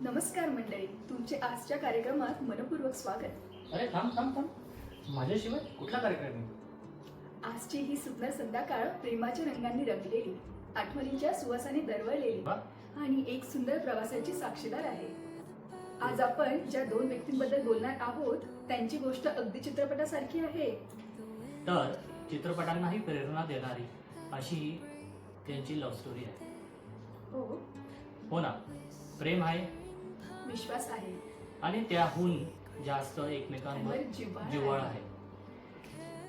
नमस्कार मंडळी, तुमचे आजच्या कार्यक्रमात मनपूर्वक स्वागत. अरे थांब थांब थांब, माझ्याशिवाय कुठला कार्यक्रम आहे? आजची ही सुंदर संध्याकाळ प्रेमाच्या रंगांनी रंगलेली, आठवणींच्या सुवासाने दरवळलेली वा. आणि एक सुंदर प्रवासाची साक्षीदार आहे. आज आपण ज्या दोन व्यक्तींबद्दल बोलणार आहोत त्यांची गोष्ट अगदी चित्रपटासारखी आहे. तर चित्रपटांनाही प्रेरणा देणारी अशी ही त्यांची लव्ह स्टोरी आहे. हो ना, प्रेम आहे, विश्वास आहे आणि त्याहून जास्त एकमेकांवर जिव्हाळा आहे.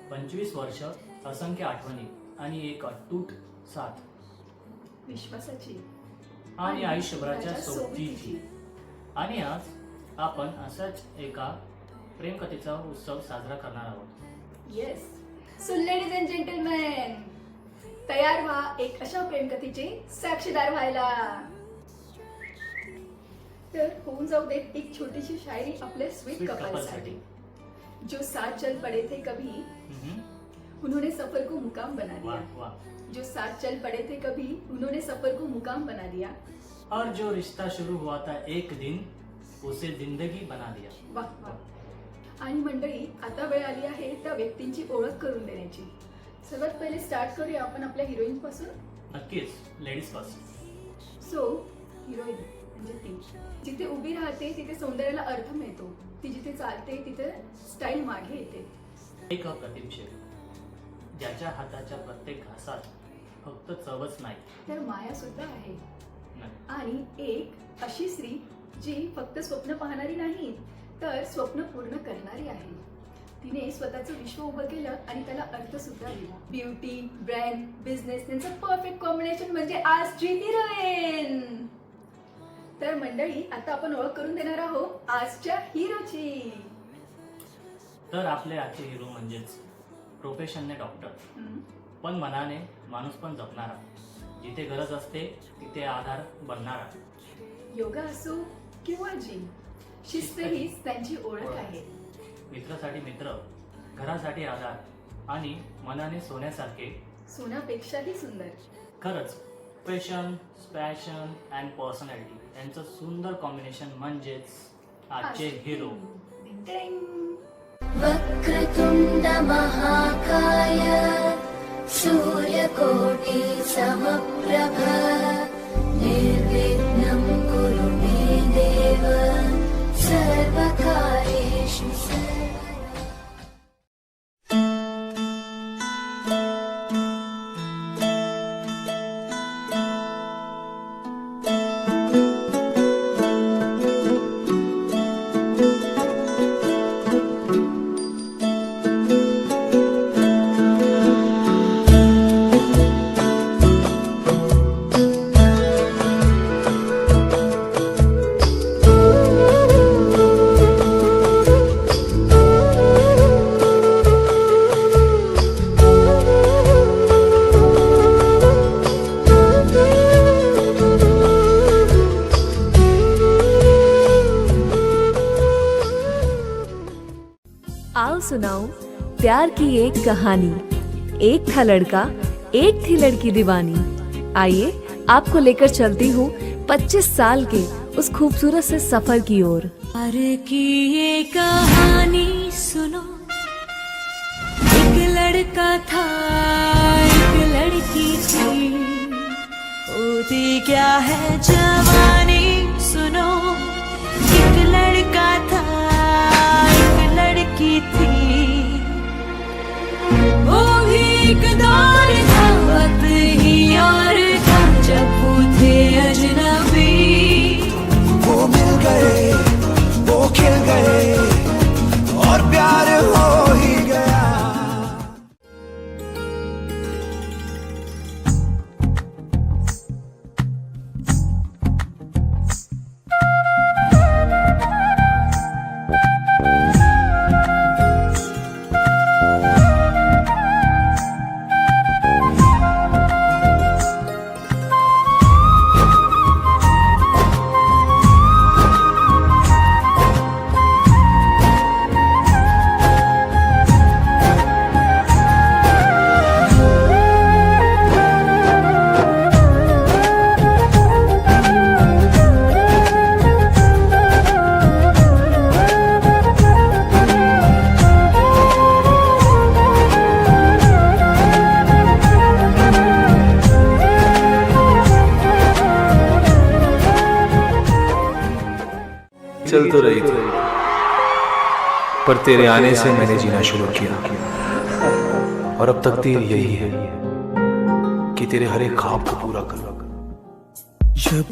25 वर्ष, असंख्य आठवणी आणि एक अतूट साथ, विश्वासाची आणि आयुष्यभराच्या सोबतीची. आणि आज आपण असाच एका प्रेमकथेचा उत्सव साजरा करणार आहोत. Yes. So ladies and gentleman, तयार व्हा एक अशा प्रेमकथेचे साक्षीदार व्हायला. तर होऊन जाऊ देत एक छोटीशी शायरी आपल्या स्वीट कपलसाठी. जो साथ चल पड़े थे कभी, उन्होंने सफर को मुकाम बना दिया. वाह. जो साथ चल पड़े थे कभी, उन्होंने सफर को मुकाम बना दिया. और जो रिश्ता शुरू हुआ था एक दिन, उसे जिंदगी बना दिया. वाह वाह. आणि मंडळी, आता वेळ आली आहे त्या व्यक्तींची ओळख करून देण्याची. सर्वात पहिले स्टार्ट करूया आपण आपल्या हिरोईन पासून. नक्कीच, लेडीज फर्स्ट. सो हिरोईन म्हणजे ती जिथे उभी राहते तिथे सौंदर्याला अर्थ मिळतो. ती जिथे चालते तिथे स्टाईल मागे येते. एक अप्रतिम शेर, ज्याच्या हाताच्या प्रत्येक घासात फक्त चवच नाही तर माया सुद्धा आहे. नाही. आणि एक अशी स्त्री जी फक्त स्वप्न पाहणारी नाही तर स्वप्न पूर्ण करणारी आहे. तिने स्वतःचं विश्व उभं केलं आणि त्याला अर्थ सुद्धा दिला. ब्युटी, ब्रँड, बिझनेस यांचं परफेक्ट कॉम्बिनेशन म्हणजे आजची हिरोईन. तर मंडळी, आता आपण ओळख करून देणार आहोत आजच्या हिरोची. तर आपले आजचे हिरो म्हणजेच प्रोफेशनने डॉक्टर, पण मनाने माणूस पण जपणारा. जिथे गरज असते तिथे आधार बनणारा. योगा असो किंवा जिम, शिस्त हीच त्यांची ओळख आहे. मित्रासाठी मित्र, घरासाठी आधार आणि मनाने सोन्यासारखे, सोन्यापेक्षाही सुंदर. खरंच पॅशन अँड पर्सनॅलिटी यांचं सुंदर कॉम्बिनेशन म्हणजेच आजचे हिरो. वक्रतुंड महाकाय सूर्यकोटि समप्रभ निर्विघ्नं कुरु मे देव सर्वकार्येषु सर्वदा. आओ सुनाऊं प्यार की एक कहानी. एक था लड़का, एक थी लड़की दीवानी. आइए आपको लेकर चलती हूँ 25 साल के उस खूबसूरत से सफर की ओर. प्यार की ये कहानी सुनो. एक लड़का था, एक लड़की थी. होती क्या है जवानी सुनो. एक लड़का था, एक लड़की थी. वो भी एक दौर था, वक्त ही और था जब वो थे अजनबी. वो मिल गए, वो खिल गए और प्यार हो ही गया. चल तो रही थी, पर तेरे आने से मैंने जीना शुरू किया। और अब तकदीर यही है कि तेरे हर एक ख्वाब को पूरा करूं।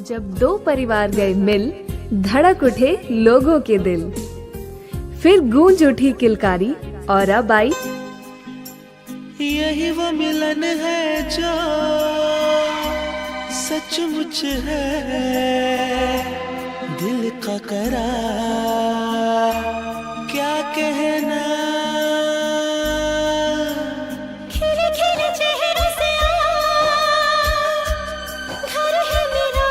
जब दो परिवार गए मिल, धड़क उठे लोगों के दिल। फिर गूंज उठी किलकारी और अब आई यही वो मिलन है जो सचमुच है, दिल का करार क्या कहना। खिले खिले चेहरे से घर है मेरा,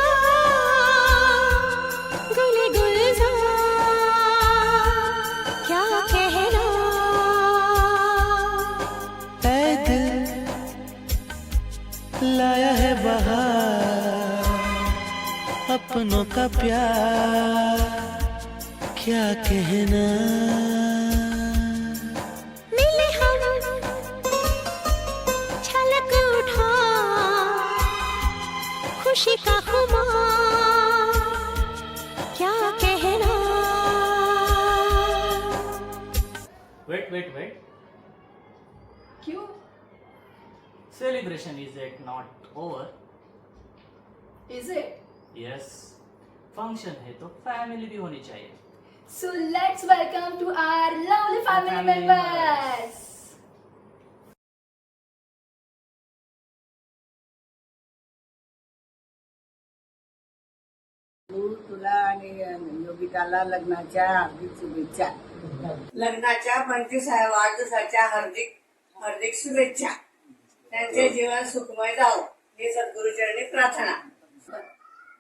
गले गुलजार क्या कहना। ऐ दिल लाया है बहार, अपनों का प्यार क्या कहना। मिले हम छलक उठा खुशी का खुमार क्या कहना। वेट क्यों? Celebration is it not over? Is it? Yes, function है तो फैमिली भी होनी चाहिए। So let's welcome to our lovely family Family members. तुला आणि योगिताला लग्नाच्या हार्दिक शुभेच्छा. लग्नाच्या 25व्या वाढदिवसाच्या हार्दिक हार्दिक शुभेच्छा. त्यांचे जीवन सुखमय जावो ही सद्गुरुचरणी प्रार्थना.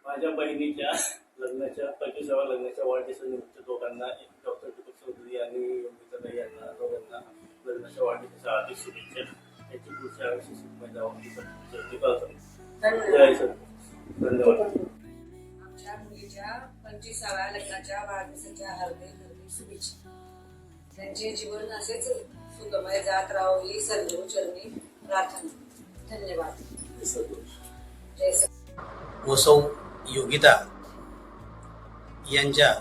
माझ्या बहिणीच्या लग्नाच्या 25व्या लग्नाच्या वाढदिवसानिमित्त दोघांना डॉक्टर दीपक चौधरी आणि योगिताताई यांना दोघांना लग्नाच्या वाढदिवसाच्या हार्दिक शुभेच्छा. याची पुढच्या आयुष्य सुखमय जावं ही सद्गुरुचरणी प्रार्थना. जय सद्गुरू. धन्यवाद. आमच्या मुलीच्या 25व्या लग्नाच्या वाढदिवसाच्या हार्दिक हार्दिक शुभेच्छा. त्यांचे जीवन असेच सुखमय जात राहो ही सद्गुरुचरणी प्रार्थना. धन्यवाद. जय सद्गुरू. जय सद्गुरू. वसौ योगिता यांच्या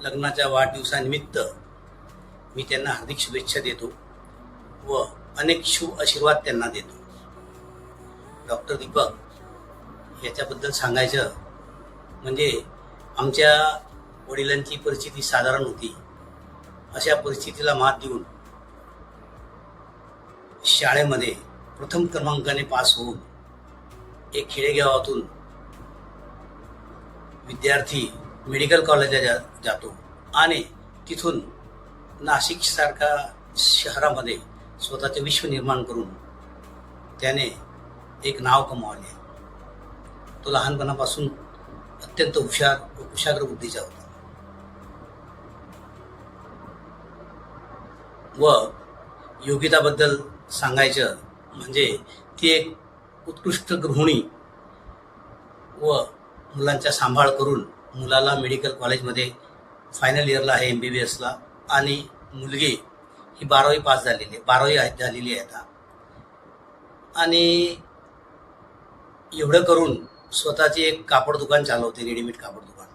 लग्नाच्या वाढदिवसानिमित्त मी त्यांना हार्दिक शुभेच्छा देतो व अनेक शुभ आशीर्वाद त्यांना देतो. डॉक्टर दीपक याच्याबद्दल सांगायचं म्हणजे आमच्या वडिलांची परिस्थिती साधारण होती. अशा परिस्थितीला मात देऊन शाळेमध्ये प्रथम क्रमांकाने पास होऊन एक खेडेगावातून विद्यार्थी मेडिकल कॉलेजला जातो आणि तिथून नाशिक सारख्या शहरामध्ये स्वतःचे विश्व निर्माण करून त्याने एक नाव कमावले. तो लहानपणापासून अत्यंत हुशार व कुशाग्र बुद्धीचा होता व योगिताबद्दल सांगायचं म्हणजे ती एक उत्कृष्ट गृहिणी व मुलांचा सांभाळ करून मुलाला मेडिकल कॉलेजमध्ये फायनल इयरला आहे MBBSला आणि मुलगी ही 12वी पास झालेली आहे, 12वी झालेली आहे आता. आणि एवढं करून स्वतःची एक कापड दुकान चालवते, रेडीमेड कापड दुकान.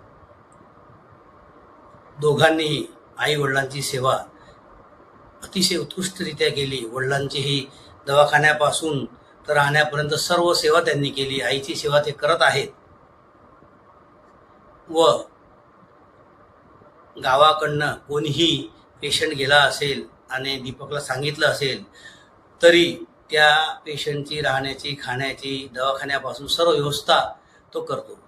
दोघांनीही आई वडिलांची सेवा अतिशय उत्कृष्टरित्या केली. वडिलांचीही दवाखान्यापासून तर राहण्यापर्यंत सर्व सेवा त्यांनी केली. आईची सेवा ते करत आहेत व गावाकडनं कोणीही पेशंट गेला असेल आणि दीपकला सांगितलं असेल तरी त्या पेशंटची राहण्याची, खाण्याची, दवाखान्यापासून सर्व व्यवस्था तो करतो.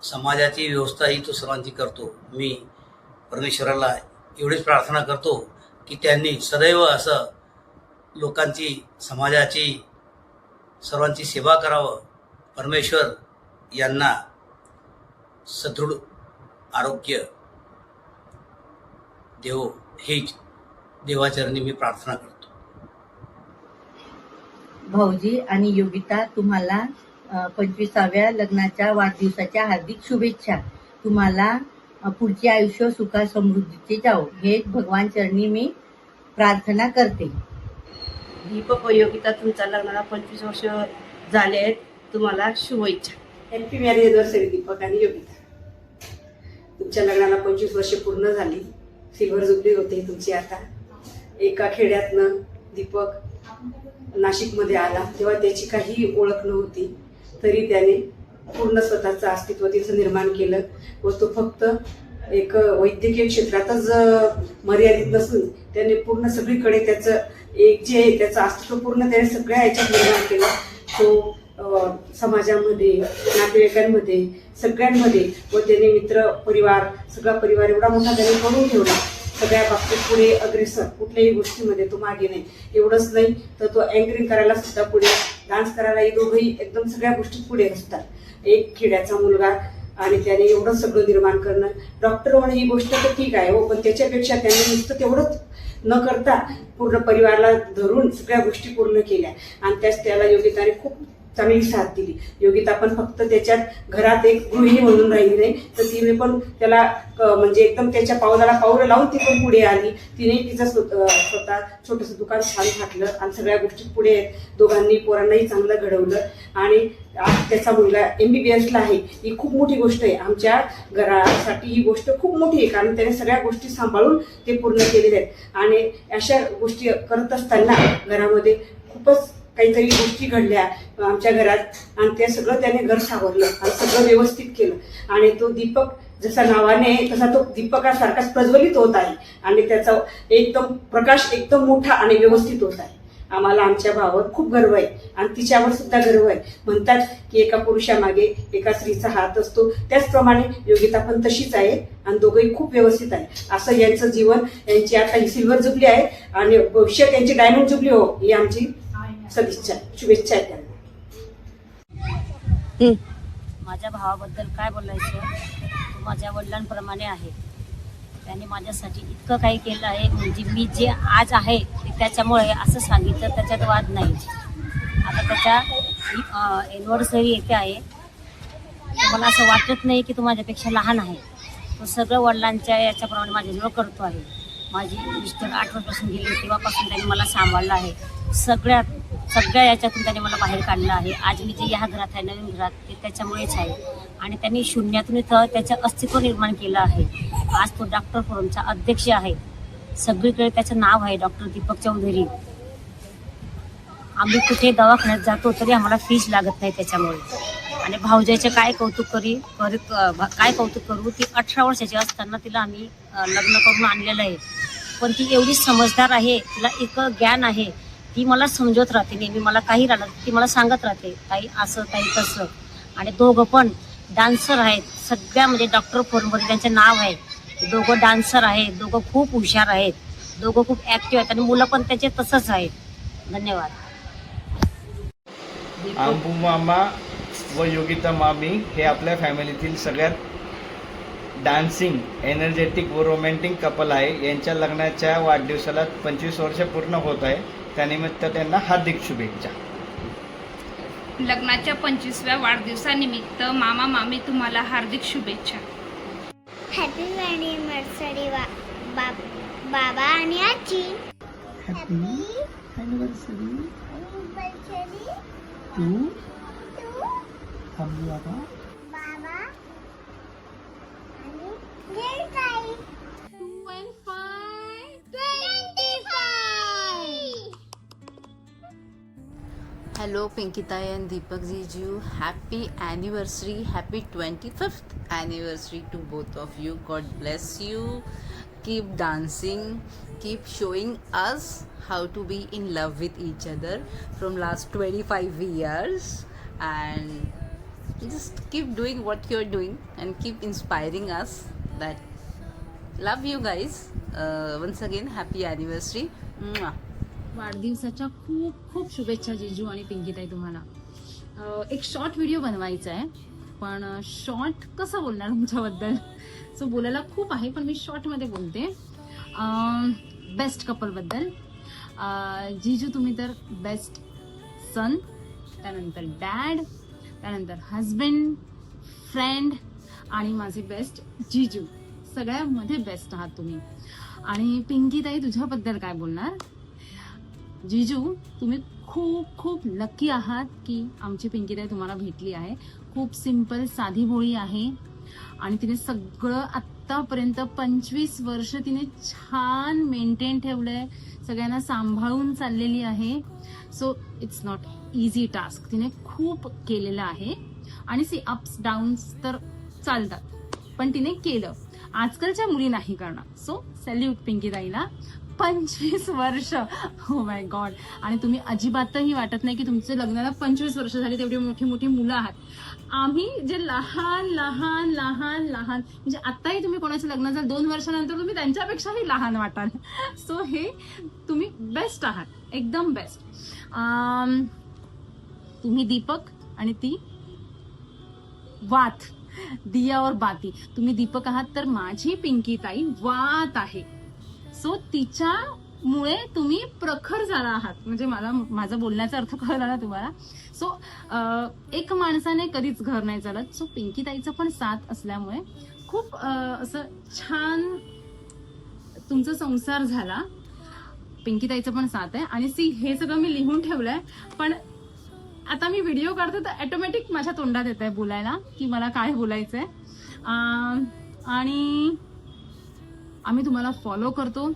समाजाची व्यवस्थाही तो सर्वांची करतो. मी परमेश्वराला एवढीच प्रार्थना करतो की त्यांनी सदैव असं लोकांची, समाजाची, सर्वांची सेवा करावं. परमेश्वर यांना सदृढ आरोग्य देवो हीच देवाचरणी मी प्रार्थना करतो. भाऊजी आणि योगिता तुम्हाला 25व्या लग्नाच्या वाढदिवसाच्या हार्दिक शुभेच्छा. तुम्हाला पुढचे आयुष्य सुखा समृद्धीचे जाओ हे भगवान चरणी मी प्रार्थना करते. दीपक व योगिता तुमच्या लग्नाला 25 वर्ष झाले आहेत. तुम्हाला शुभेच्छा. हॅपी मॅरेज एनिव्हर्सरी दीपक आणि योगिता. तुमच्या लग्नाला 25 वर्ष पूर्ण झाली. सिल्वर जुबली होते तुमची आता. एका खेड्यातनं दीपक नाशिकमध्ये आला तेव्हा त्याची काही ओळख नव्हती, तरी त्याने पूर्ण स्वतःचं अस्तित्व तिथं निर्माण केलं व तो फक्त एक वैद्यकीय क्षेत्रातच मर्यादित नसून त्याने पूर्ण सगळीकडे त्याचं एक जे आहे त्याचं अस्तित्व पूर्ण त्याने सगळ्या ह्याच्यात निर्माण केलं. तो समाजामध्ये, नातेवाईकांमध्ये, सगळ्यांमध्ये व त्याने मित्र परिवार, सगळा परिवार एवढा मोठा त्याने करून ठेवला. सगळ्या बाबतीत पुढे अग्रेसर, कुठल्याही गोष्टीमध्ये तो मागे नाही. एवढंच नाही तर तो अँकरिंग करायला सुद्धा पुढे, डान्स करायला हे दोघंही एकदम सगळ्या गोष्टीत पुढे असतात. एक खेड्याचा मुलगा आणि त्याने एवढं सगळं निर्माण करणं. डॉक्टर होणं ही गोष्ट तर ठीक आहे हो, पण त्याच्यापेक्षा त्याने नुसतं तेवढंच न करता पूर्ण परिवाराला धरून सगळ्या गोष्टी पूर्ण केल्या आणि त्याच त्याला योगिताने खूप चांगली साथ दिली. योगिता पण फक्त त्याच्यात घरात एक गृहिणी म्हणून राहिली नाही, तर तिने पण त्याला म्हणजे एकदम त्याच्या पावलाला पावलं लावून ती पण पुढे आली. तिने तिचं स्वतः छोटंसं दुकान छान घातलं आणि सगळ्या गोष्टी पुढे दोघांनी पोरांनाही चांगलं घडवलं. आणि आज त्याचा मुलगा MBBS ला आहे. ही खूप मोठी गोष्ट आहे. आमच्या घरासाठी ही गोष्ट खूप मोठी आहे, कारण त्याने सगळ्या गोष्टी सांभाळून ते पूर्ण केलेले आहेत. आणि अशा गोष्टी करत असताना घरामध्ये खूपच काहीतरी गोष्टी घडल्या आमच्या घरात आणि ते सगळं त्याने घर सावरलं आणि सगळं व्यवस्थित केलं. आणि तो दीपक जसा नावाने तसा तो दीपकासारखाच प्रज्वलित होत आहे आणि त्याचा एकदम प्रकाश एकदम मोठा आणि व्यवस्थित होत आहे. आम्हाला आमच्या भावावर खूप गर्व आहे आणि तिच्यावर सुद्धा गर्व आहे. म्हणतात की एका पुरुषामागे एका स्त्रीचा हात असतो, त्याचप्रमाणे योगिता पण तशीच आहे आणि दोघंही खूप व्यवस्थित आहे. असं यांचं जीवन, यांची आता ही सिल्वर जुबली आहे आणि भविष्यात यांची डायमंड जुबली हो ही आमची सदिच्छा, शुभेच्छा आहे त्यांना. माझ्या भावाबद्दल काय बोलायचं, तो माझ्या वडिलांप्रमाणे आहे. त्याने माझ्यासाठी इतकं काही केलं आहे, म्हणजे मी जे आज आहे ते त्याच्यामुळे असं सांगितलं त्याच्यात वाद नाही. आता त्याच्या एनिव्हर्सरी येते आहे, मला असं वाटत नाही की तो माझ्यापेक्षा लहान आहे. तो सगळं वडिलांच्या याच्याप्रमाणे माझ्याजवळ करतो आहे. माझी मिस्टर 8 वर्षापासून गेले तेव्हापासून त्यांनी मला सांभाळलं आहे. सगळ्या याच्यातून त्याने मला बाहेर काढलं आहे. आज मी जे ह्या घरात आहे, नवीन घरात, ते त्याच्यामुळेच आहे. आणि त्यांनी शून्यातून इथं त्याचं अस्तित्व निर्माण केलं आहे. आज तो डॉक्टर फोरमचा अध्यक्ष आहे. सगळीकडे त्याचं नाव आहे डॉक्टर दीपक चौधरी. आम्ही कुठे दवाखान्यात जातो तरी आम्हाला फीस लागत नाही त्याच्यामुळे. आणि भाऊजाईचे काय कौतुक करू, ती 18 वर्षाची असताना तिला आम्ही लग्न करून आणलेलं आहे. पण ती एवढी समजदार आहे, तिला इतकं ज्ञान आहे. ती मला समजवत राहते नेहमी, मला काही राहिलं ती मला सांगत राहते, ताई असं ताई तसं. आणि दोघं पण डान्सर आहेत. सगळ्या म्हणजे डॉक्टर फोरममध्ये त्यांचे नाव आहे. दोघं डान्सर आहेत, दोघं खूप हुशार आहेत, दोघं खूप ॲक्टिव्ह आहेत आणि मुलं पण त्याचे तसंच आहेत. धन्यवाद. आंबू मामा व योगिता मामी हे आपल्या फॅमिलीतील सगळ्यात डान्सिंग, एनर्जेटिक व रोमॅन्टिक कपल आहे. यांच्या लग्नाच्या वाढदिवसाला 25 वर्ष पूर्ण होत आहे. त्यानिमित्त त्यांना हार्दिक शुभेच्छा. लग्नाच्या 25व्या वाढदिवसानिमित्त मामा मामी तुम्हाला हार्दिक शुभेच्छा. हॅपी अॅनिव्हर्सरी बाबा आणि आजी. हॅपी अॅनिव्हर्सरी तू बाबा आणि ताई. 2 and 5 25. Hello Pinkitai and Deepak Jiju, happy anniversary, happy 25th anniversary to both of you. God bless you, keep dancing, keep showing us how to be in love with each other from last 25 years, and just keep doing what you're doing and keep inspiring us. That love you guys. Once again happy anniversary. Mwah. वाढदिवसाच्या खूप खूप शुभेच्छा जिजू आणि पिंकीताई तुम्हाला. एक short video बनवायचा आहे, पण शॉर्ट कसं बोलणार तुमच्याबद्दल, सो बोलायला खूप आहे पण मी शॉर्टमध्ये बोलते. बेस्ट कपलबद्दल. जिजू तुम्ही तर बेस्ट सन, त्यानंतर डॅड, त्यानंतर हजबंड, फ्रेंड आणि माझे बेस्ट जिजू. सगळ्यामध्ये बेस्ट आहात तुम्ही. आणि पिंकीताई तुझ्याबद्दल काय बोलणार. जिजू तुम्ही खूप खूप लकी आहात की आमची पिंकीताई तुम्हाला भेटली आहे. खूप सिंपल साधी भोळी आहे आणि तिने सगळं आत्तापर्यंत 25 वर्ष तिने छान मेंटेन ठेवलंय, सगळ्यांना सांभाळून चाललेली आहे. So it's not easy task. तिने खूप केलेलं आहे आणि सी अप्स डाऊन्स तर चालतात, पण तिने केलं. आजकालच्या मुली नाही करणार. So salute पिंकीताईला. 25 वर्ष, हो माय गॉड. आणि तुम्ही अजिबातही वाटत नाही की तुमच्या लग्नाला 25 वर्ष झाली, तेवढी मोठी मोठी मुलं आहात. आम्ही जे लहान लहान लहान लहान म्हणजे आत्ताही तुम्ही कोणाचं लग्न झालं 2 वर्षानंतर तुम्ही त्यांच्यापेक्षाही लहान वाटाल. सो हे तुम्ही बेस्ट आहात, एकदम बेस्ट. तुम्ही दीपक आणि ती वात, दिया और बाती. तुम्ही दीपक आहात तर माझी पिंकीताई वात आहे. सो तिच्यामुळे तुम्ही प्रखर झाला आहात. म्हणजे मला माझा बोलण्याचा अर्थ कळला ना तुम्हाला. सो एक माणसाने कधीच घर नाही चालत. सो पिंकीताईचं पण साथ असल्यामुळे खूप असं छान तुमचा संसार झाला. पिंकीताईचं पण साथ आहे. आणि सी हे सगळं मी लिहून ठेवलंय, पण आता मी व्हिडिओ काढते तर ऑटोमॅटिक माझ्या तोंडात येत आहे बोलायला की मला काय बोलायचंय. आणि आम्ही तुम्हाला फॉलो करतो.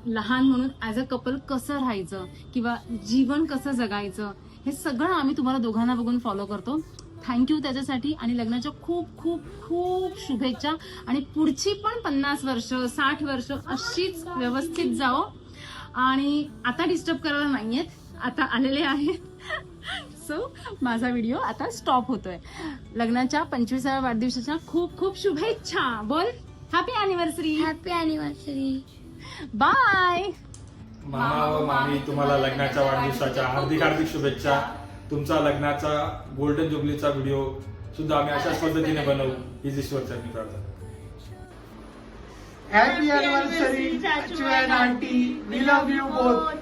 लहान म्हणून ऍज अ कपल कसं राहायचं किंवा जीवन कसं जगायचं हे सगळं आम्ही तुम्हाला दोघांना बघून फॉलो करतो. थँक्यू त्याच्यासाठी. आणि लग्नाच्या खूप खूप खूप शुभेच्छा. आणि पुढची पण 50 वर्ष 60 वर्ष अशीच व्यवस्थित जाओ. आणि आता डिस्टर्ब करायला नाहीयेत, आता आलेले आहेत. सो माझा व्हिडिओ आता स्टॉप होतोय. लग्नाच्या 25व्या वाढदिवसाच्या खूप खूप शुभेच्छा. बोल happy anniversary. Happy anniversary. Bye. मामा व मामी तुम्हाला लग्नाच्या वाढदिवसाच्या हार्दिक हार्दिक शुभेच्छा. तुमचा लग्नाचा गोल्डन जुबलीचा व्हिडिओ सुद्धा आम्ही अशाच पद्धतीने बनवू हीच ईश्वरचरणी प्रार्थना. हॅपी अॅनिव्हर्सरी चाचू and aunty. We love you both.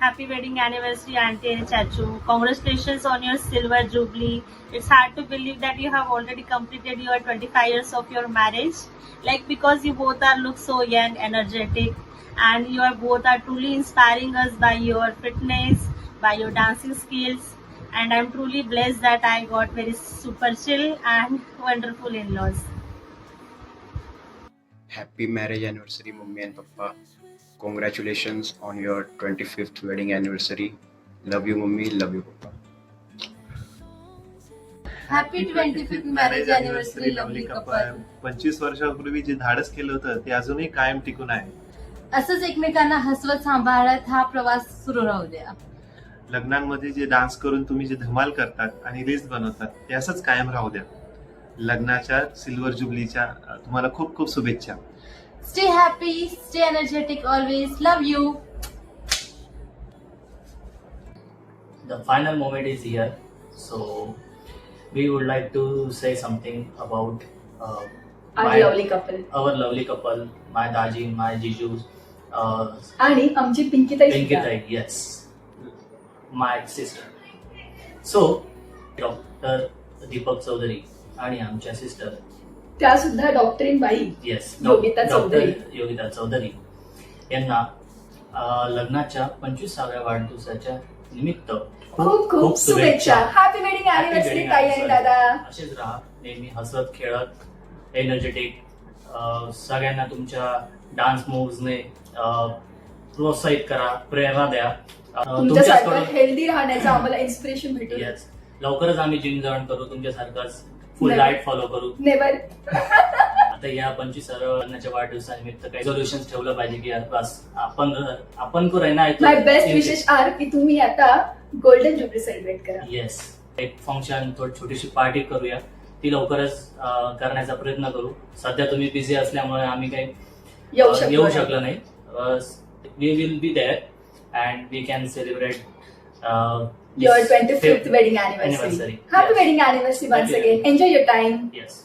Happy wedding anniversary, Auntie and Chachu. Congratulations on your silver jubilee. It's hard to believe that you have already completed your 25 years of your marriage. Like, because you both are look so young, energetic, and you are both are truly inspiring us by your fitness, by your dancing skills. And I'm truly blessed that I got very super chill and wonderful in-laws. Happy marriage anniversary, Mummy and Papa. Congratulations on your 25th wedding anniversary. Love you, Mummy. Love you, Papa. Happy 25th marriage anniversary, lovely couple. 25 वर्षापूर्वी जे धाडस केलं होतं ते अजूनही कायम टिकून आहे. असंच एकमेकांना हसवत सांभाळत हा प्रवास सुरू राहू द्या. लग्नांमध्ये जे डान्स करून तुम्ही जे धमाल करतात आणि रील्स बनवतात ते असंच कायम राहू द्या. लग्नाच्या सिल्वर जुबलीच्या तुम्हाला खूप खूप शुभेच्छा. Stay happy, stay energetic always. Love you. The final moment is here. So we would like to say something about our lovely couple. Our lovely couple, my Daji, my Jiju. आणि आमची पिंकीताई. पिंकीताई, yes. My sister. So, Dr. Deepak Chaudhary आणि आमच्या sister त्या सुद्धा डॉक्टरीन बाई. Yes, Yogita Chaudhari. Yogita Chaudhari यांना लग्नाच्या 25व्या वाढदिवसाच्या निमित्त खूप खूप शुभेच्छा. हॅपी वेडिंग अॅनिव्हर्सरी ताई आणि दादा. असेच राहा नेहमी हसत खेळत, एनर्जेटिक. सगळ्यांना तुमच्या डान्स मूव्सने प्रोत्साहित करा, प्रेरणा द्या. तुमच्यासारखं हेल्दी राहण्याचं आम्हाला इन्स्पिरेशन भेटेल. येस, लवकरच आम्ही जिम जॉईन करू, तुमच्यासारखंच फुल डाएट फॉलो करू. नेवर. आता या 25व्या लग्नाच्या वाढदिवसानिमित्त काही सोल्युशन्स ठेवलं पाहिजे की यार बस आपण को रहना है. माय बेस्ट विशेष आर की तुम्ही आता गोल्डन जुबली सेलिब्रेट करा. येस, एक फंक्शन थोडी छोटीशी पार्टी करूया. ती लवकरच करण्याचा प्रयत्न करू. सध्या तुम्ही बिझी असल्यामुळे आम्ही काही येऊ शकलो नाही. We will be there and we can celebrate your 25th wedding anniversary. Happy wedding anniversary once again. Enjoy your time. Yes.